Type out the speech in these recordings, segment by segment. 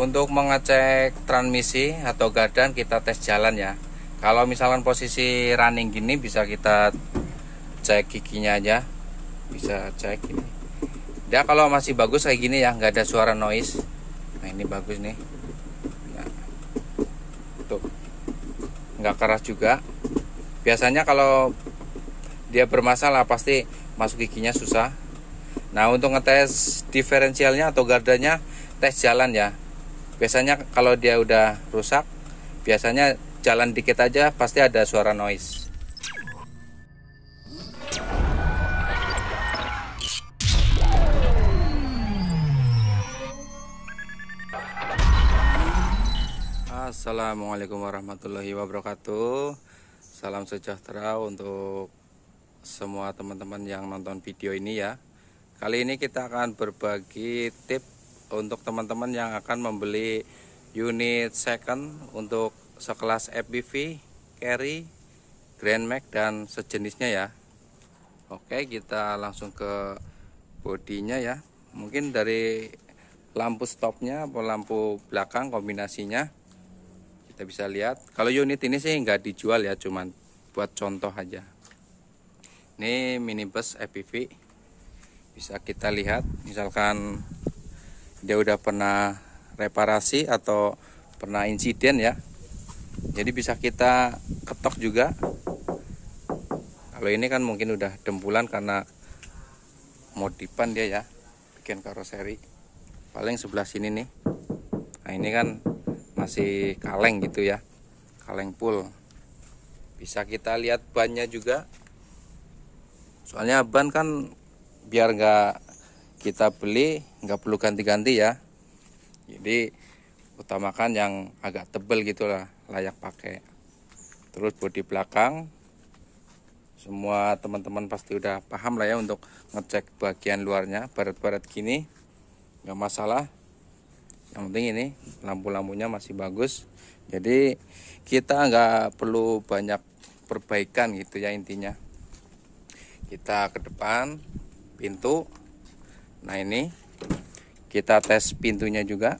Untuk mengecek transmisi atau gardan kita tes jalan ya. Kalau misalkan posisi running gini bisa kita cek giginya aja, bisa cek ini. Dia kalau masih bagus kayak gini ya, nggak ada suara noise. Nah ini bagus nih. Nah, tuh nggak keras juga. Biasanya kalau dia bermasalah pasti masuk giginya susah. Nah untuk ngetes diferensialnya atau gardanya tes jalan ya. Biasanya kalau dia udah rusak, biasanya jalan dikit aja pasti ada suara noise. Assalamualaikum warahmatullahi wabarakatuh. Salam sejahtera untuk semua teman-teman yang nonton video ini ya. Kali ini kita akan berbagi tip untuk teman-teman yang akan membeli unit second untuk sekelas FPV, carry, Grand Max dan sejenisnya ya. Oke, kita langsung ke bodinya ya. Mungkin dari lampu stopnya atau lampu belakang kombinasinya kita bisa lihat. Kalau unit ini sih nggak dijual ya, cuman buat contoh aja. Ini minibus FPV, bisa kita lihat misalkan dia udah pernah reparasi atau pernah insiden ya, jadi bisa kita ketok juga. Kalau ini kan mungkin udah dempulan karena modifan dia ya, bikin karoseri. Paling sebelah sini nih, nah ini kan masih kaleng gitu ya, kaleng full. Bisa kita lihat bannya juga, soalnya ban kan biar nggak kita beli nggak perlu ganti-ganti ya, jadi utamakan yang agak tebel gitulah, layak pakai. Terus bodi belakang semua teman-teman pasti udah paham lah ya untuk ngecek bagian luarnya, baret-baret gini nggak masalah. Yang penting ini lampu-lampunya masih bagus, jadi kita nggak perlu banyak perbaikan gitu ya intinya. Kita ke depan pintu. Nah ini kita tes pintunya juga,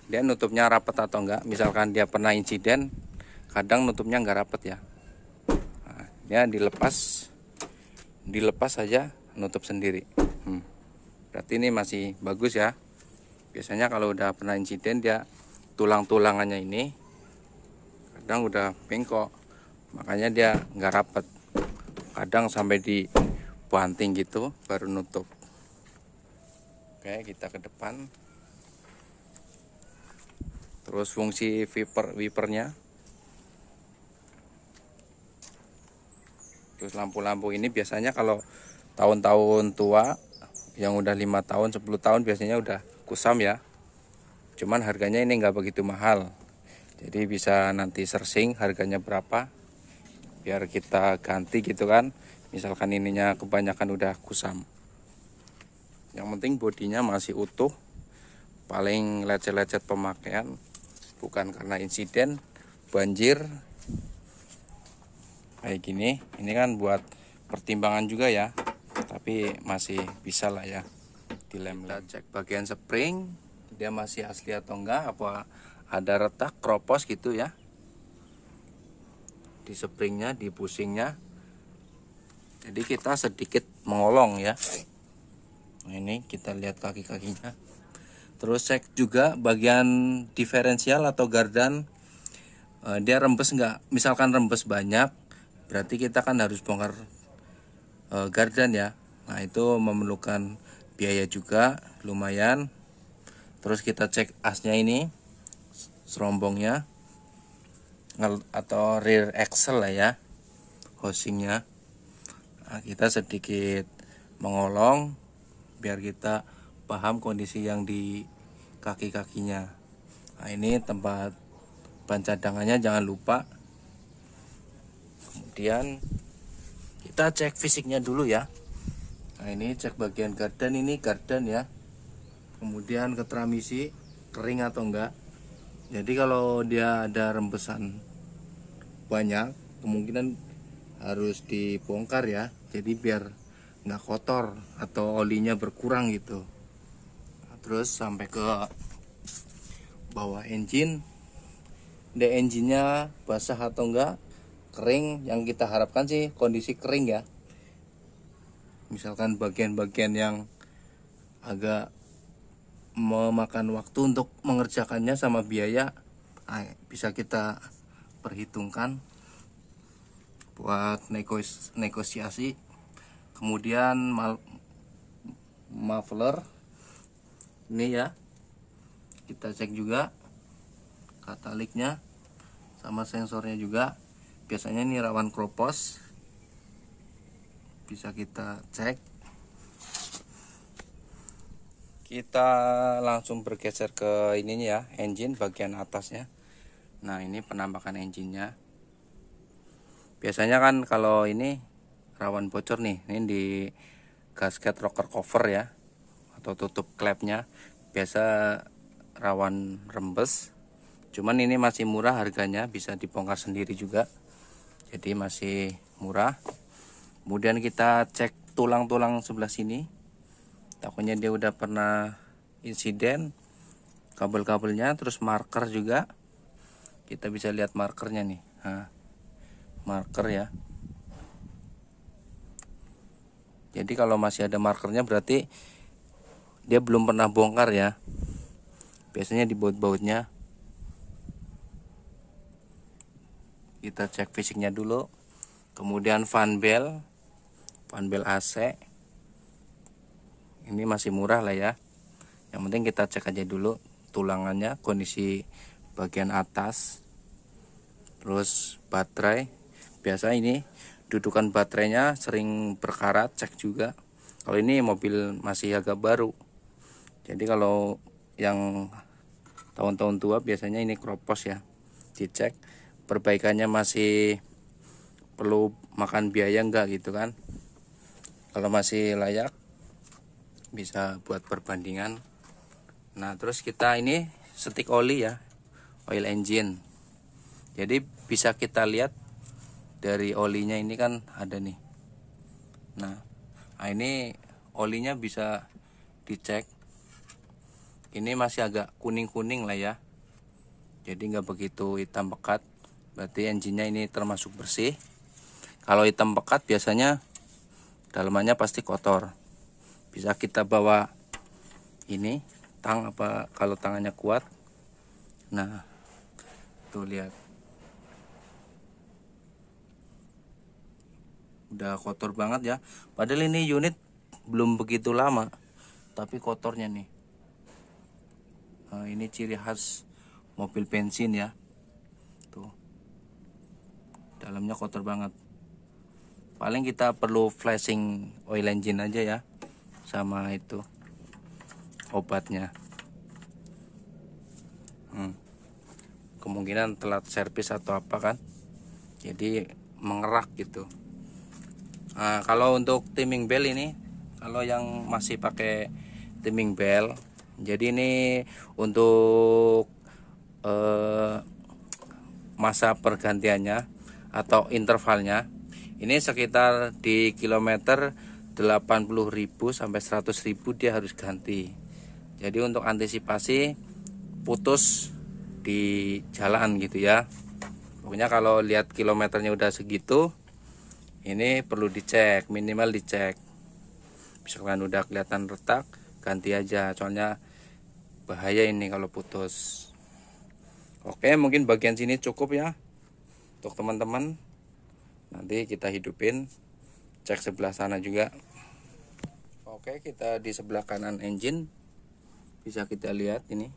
dia nutupnya rapat atau enggak. Misalkan dia pernah insiden, kadang nutupnya enggak rapat ya. Nah, dia dilepas saja nutup sendiri. Berarti ini masih bagus ya. Biasanya kalau udah pernah insiden dia tulang-tulangannya ini kadang udah bengkok, makanya dia enggak rapat. Kadang sampai dibanting gitu baru nutup. Oke, kita ke depan. Terus fungsi wipernya. Terus lampu-lampu ini biasanya kalau tahun-tahun tua yang udah 5 tahun 10 tahun biasanya udah kusam ya. Cuman harganya ini nggak begitu mahal. Jadi bisa nanti searching harganya berapa, biar kita ganti gitu kan. Misalkan ininya kebanyakan udah kusam. Yang penting bodinya masih utuh. Paling lecet-lecet pemakaian, bukan karena insiden banjir kayak gini. Ini kan buat pertimbangan juga ya, tapi masih bisa lah ya dilem. Kita cek bagian spring, dia masih asli atau enggak, apa ada retak kropos gitu ya di springnya, di pusingnya. Jadi kita sedikit mengolong ya. Nah, ini kita lihat kaki-kakinya. Terus cek juga bagian diferensial atau gardan, dia rembes enggak. Misalkan rembes banyak, berarti kita kan harus bongkar gardan ya. Nah itu memerlukan biaya juga lumayan. Terus kita cek asnya ini, serombongnya atau rear axle lah ya, housingnya. Nah, kita sedikit mengolong biar kita paham kondisi yang di kaki-kakinya. Nah ini tempat ban cadangannya jangan lupa. Kemudian kita cek fisiknya dulu ya. Nah ini cek bagian gardan, ini gardan ya. Kemudian ke transmisi kering atau enggak. Jadi kalau dia ada rembesan banyak, kemungkinan harus dibongkar ya. Jadi biar nggak kotor atau olinya berkurang gitu. Nah, terus sampai ke bawah engine, engine-nya basah atau enggak, kering. Yang kita harapkan sih kondisi kering ya. Misalkan bagian-bagian yang agak memakan waktu untuk mengerjakannya sama biaya, bisa kita perhitungkan buat negosiasi. Kemudian muffler ini ya, kita cek juga kataliknya sama sensornya juga. Biasanya ini rawan kropos, bisa kita cek. Kita langsung bergeser ke ininya ya, engine bagian atasnya. Nah, ini penampakan engine-nya. Biasanya kan kalau ini rawan bocor nih, ini di gasket rocker cover ya, atau tutup klepnya. Biasa rawan rembes. Cuman ini masih murah harganya, bisa dibongkar sendiri juga. Jadi masih murah. Kemudian kita cek tulang-tulang sebelah sini. Takutnya dia udah pernah insiden, kabel-kabelnya, terus marker juga. Kita bisa lihat markernya nih. Nah, marker ya. Jadi kalau masih ada markernya berarti dia belum pernah bongkar ya. Biasanya di baut-bautnya. Kita cek fisiknya dulu. Kemudian fan bell AC. Ini masih murah lah ya. Yang penting kita cek aja dulu tulangannya, kondisi bagian atas. Terus baterai. Biasa ini dudukan baterainya sering berkarat, cek juga. Kalau ini mobil masih agak baru. Jadi kalau yang tahun-tahun tua biasanya ini kropos ya. Dicek perbaikannya masih perlu makan biaya enggak gitu kan. Kalau masih layak bisa buat perbandingan. Nah, terus kita ini setik oli ya, oil engine. Jadi bisa kita lihat dari olinya ini kan ada nih. Nah, ini olinya bisa dicek. Ini masih agak kuning-kuning lah ya. Jadi nggak begitu hitam pekat. Berarti engine-nya ini termasuk bersih. Kalau hitam pekat biasanya dalamannya pasti kotor. Bisa kita bawa ini tang, apa kalau tangannya kuat. Nah, tuh lihat, udah kotor banget ya. Padahal ini unit belum begitu lama, tapi kotornya nih. Nah, ini ciri khas mobil bensin ya. Tuh, dalamnya kotor banget. Paling kita perlu flashing oil engine aja ya, sama itu obatnya. Kemungkinan telat servis atau apa kan, jadi mengerak gitu. Nah, kalau untuk timing bell ini, kalau yang masih pakai timing bell, jadi ini untuk masa pergantiannya atau intervalnya ini sekitar di kilometer 80.000 sampai 100.000 dia harus ganti. Jadi untuk antisipasi putus di jalan gitu ya. Pokoknya kalau lihat kilometernya udah segitu, ini perlu dicek, minimal dicek. Misalkan udah kelihatan retak, ganti aja, soalnya bahaya ini kalau putus. Oke, mungkin bagian sini cukup ya untuk teman-teman. Nanti kita hidupin, cek sebelah sana juga. Oke, kita di sebelah kanan engine bisa kita lihat ini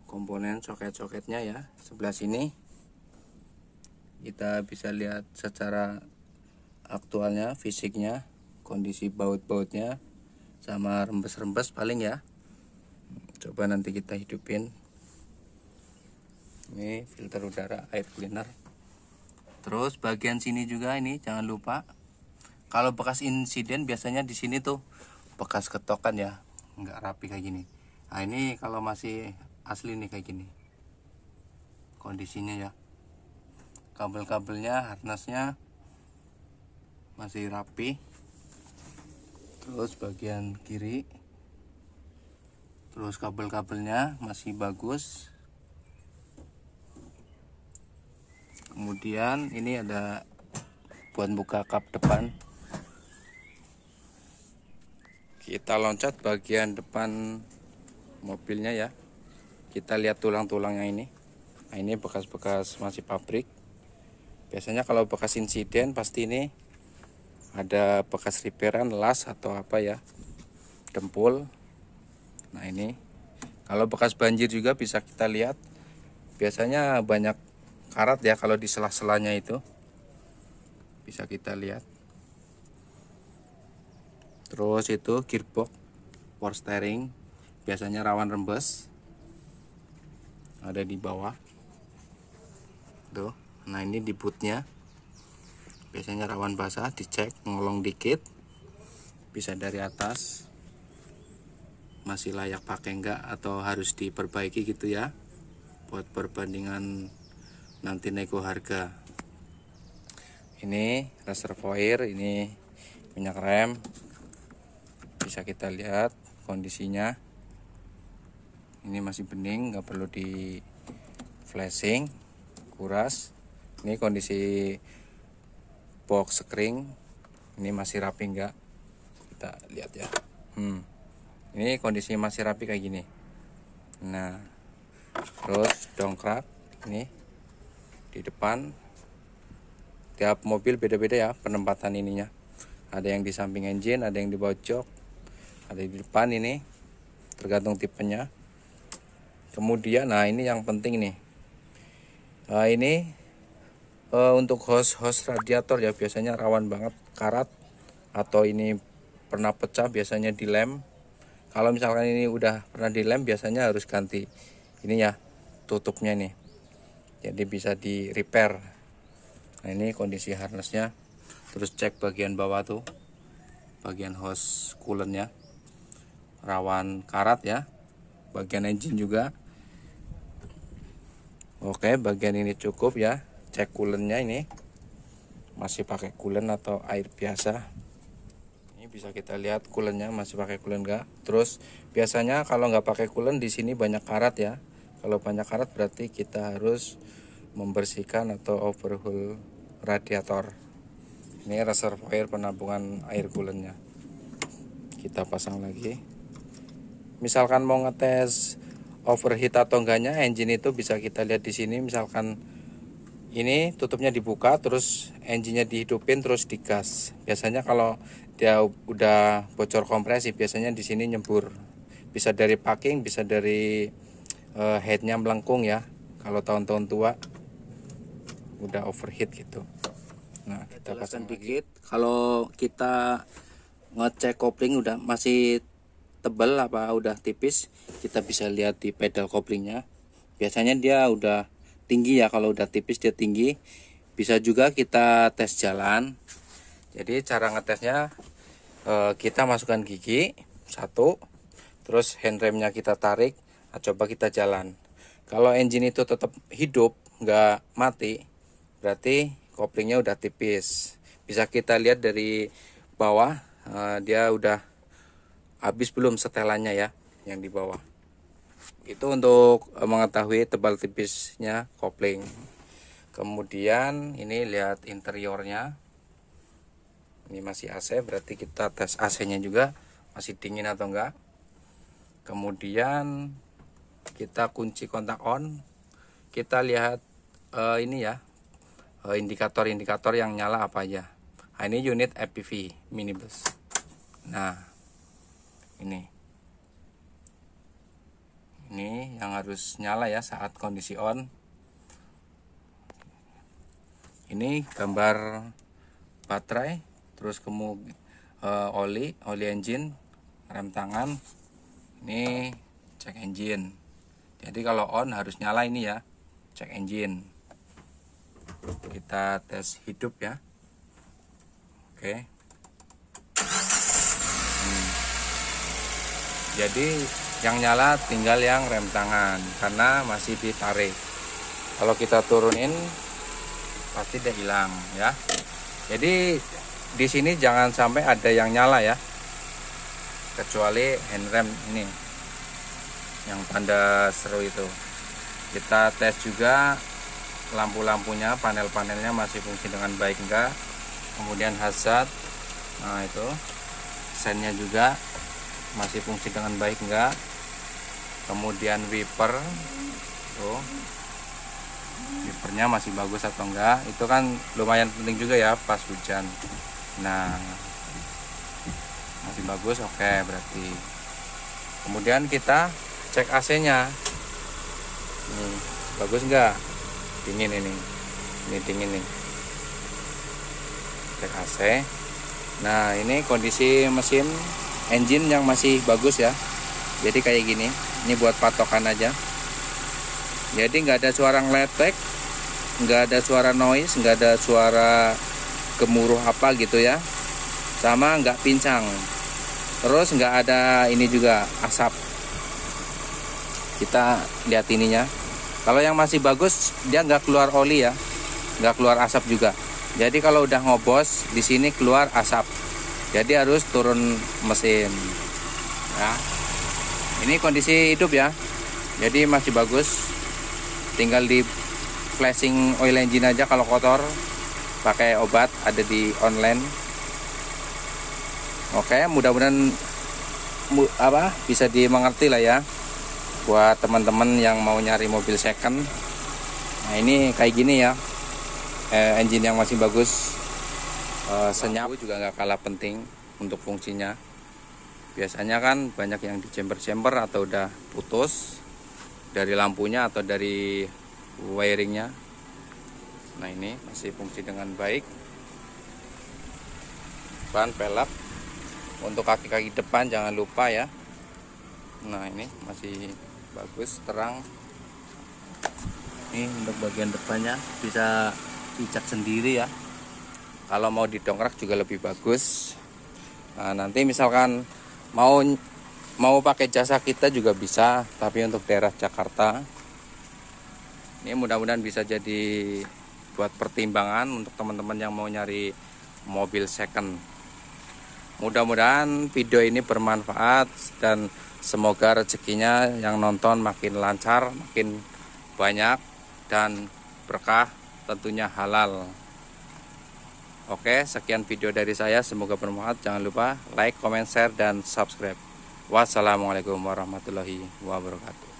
komponen soket-soketnya ya. Sebelah sini kita bisa lihat secara aktualnya, fisiknya, kondisi baut-bautnya sama rembes-rembes paling ya. Coba nanti kita hidupin. Ini filter udara, air cleaner. Terus bagian sini juga ini jangan lupa. Kalau bekas insiden biasanya di sini tuh bekas ketokan ya, nggak rapi kayak gini. Nah, ini kalau masih asli nih kayak gini kondisinya ya. Kabel-kabelnya, harnessnya masih rapi. Terus bagian kiri Terus kabel-kabelnya masih bagus. Kemudian ini ada buat buka kap depan. Kita loncat bagian depan mobilnya ya. Kita lihat tulang-tulangnya ini. Nah, ini bekas-bekas masih pabrik. Biasanya kalau bekas insiden pasti ini ada bekas repairan, las atau apa ya, dempul. Nah ini kalau bekas banjir juga bisa kita lihat. Biasanya banyak karat ya kalau di sela-selanya itu. Bisa kita lihat. Terus itu gearbox, power steering. Biasanya rawan rembes. Ada di bawah. Tuh. Nah ini di bootnya. Biasanya rawan basah, dicek, ngolong dikit. Bisa dari atas. Masih layak pakai enggak atau harus diperbaiki gitu ya, buat perbandingan nanti nego harga. Ini reservoir, ini minyak rem, bisa kita lihat kondisinya. Ini masih bening, nggak perlu di flashing, kuras. Ini kondisi box screen, ini masih rapi enggak, kita lihat ya. Ini kondisi masih rapi kayak gini. Nah, terus dongkrak ini di depan. Tiap mobil beda-beda ya penempatan ininya. Ada yang di samping engine, ada yang di bawah jok, ada di depan ini. Tergantung tipenya. Kemudian, nah ini yang penting nih. Ini untuk hose radiator ya, biasanya rawan banget karat atau ini pernah pecah, biasanya dilem. Kalau misalkan ini udah pernah dilem, biasanya harus ganti ini ya, tutupnya nih. Jadi bisa di repair. Nah ini kondisi harnessnya. Terus cek bagian bawah tuh, bagian hose coolant-nya, rawan karat ya. Bagian engine juga. Oke, bagian ini cukup ya. Cek coolant-nya ini masih pakai coolant atau air biasa. Bisa kita lihat coolant-nya masih pakai coolant enggak. Terus biasanya kalau nggak pakai coolant di sini banyak karat ya. Kalau banyak karat berarti kita harus membersihkan atau overhaul radiator. Ini reservoir penampungan air coolant-nya. Kita pasang lagi. Misalkan mau ngetes overheat atau enggaknya engine itu bisa kita lihat di sini. Misalkan ini tutupnya dibuka, terus engine-nya dihidupin, terus digas. Biasanya kalau dia udah bocor kompresi, biasanya di sini nyembur. Bisa dari packing, bisa dari headnya melengkung ya. Kalau tahun-tahun tua udah overheat gitu. Nah kita pasang dikit. Kalau kita ngecek kopling udah masih tebal apa udah tipis, kita bisa lihat di pedal koplingnya. Biasanya dia udah tinggi ya, kalau udah tipis dia tinggi. Bisa juga kita tes jalan. Jadi cara ngetesnya kita masukkan gigi satu, terus handremnya kita tarik. Nah, coba kita jalan. Kalau engine itu tetap hidup, nggak mati, berarti koplingnya udah tipis. Bisa kita lihat dari bawah, dia udah habis belum setelannya ya, yang di bawah. Itu untuk mengetahui tebal tipisnya kopling. Kemudian ini lihat interiornya. Ini masih AC, berarti kita tes AC-nya juga masih dingin atau enggak. Kemudian kita kunci kontak on. Kita lihat ini ya, indikator-indikator yang nyala apa aja. Nah, ini unit FPV minibus. Nah, ini yang harus nyala ya saat kondisi on. Ini gambar baterai, terus kemudian oli engine, rem tangan. Ini cek engine. Jadi kalau on harus nyala ini ya, cek engine. Kita tes hidup ya. Oke. Jadi yang nyala tinggal yang rem tangan karena masih ditarik. Kalau kita turunin pasti dia hilang ya. Jadi di sini jangan sampai ada yang nyala ya, kecuali handrem ini. yang tanda seru itu. Kita tes juga lampu-lampunya, panel-panelnya masih fungsi dengan baik enggak. Kemudian hazard, nah itu sennya juga masih fungsi dengan baik enggak. Kemudian wiper tuh, wipernya masih bagus atau enggak, itu kan lumayan penting juga ya pas hujan. Nah masih bagus, oke berarti. Kemudian kita cek AC nya ini bagus enggak, dingin ini dingin nih, cek AC. Nah ini kondisi mesin engine yang masih bagus ya, jadi kayak gini, ini buat patokan aja. Jadi nggak ada suara ngeletek, nggak ada suara noise, nggak ada suara gemuruh apa gitu ya, sama nggak pincang. Terus nggak ada ini juga asap. Kita lihat ininya. Kalau yang masih bagus dia nggak keluar oli ya, nggak keluar asap juga. Jadi kalau udah ngobos di sini keluar asap. Jadi harus turun mesin. Ya. Ini kondisi hidup ya. Jadi masih bagus. Tinggal di flashing oil engine aja kalau kotor. Pakai obat ada di online. Oke, mudah-mudahan bisa dimengerti lah ya buat teman-teman yang mau nyari mobil second. Nah ini kayak gini ya, engine yang masih bagus, senyap juga nggak kalah penting untuk fungsinya. Biasanya kan banyak yang di chamber atau udah putus dari lampunya atau dari wiringnya. Nah ini masih fungsi dengan baik. Ban pelek. Untuk kaki-kaki depan jangan lupa ya. Nah ini masih bagus, terang. Ini untuk bagian depannya bisa dicat sendiri ya. Kalau mau didongkrak juga lebih bagus. Nah nanti misalkan mau pakai jasa kita juga bisa, tapi untuk daerah Jakarta ini mudah-mudahan bisa jadi buat pertimbangan untuk teman-teman yang mau nyari mobil second. Mudah-mudahan video ini bermanfaat dan semoga rezekinya yang nonton makin lancar, makin banyak dan berkah, tentunya halal. Oke, sekian video dari saya, semoga bermanfaat. Jangan lupa like, comment, share, dan subscribe. Wassalamualaikum warahmatullahi wabarakatuh.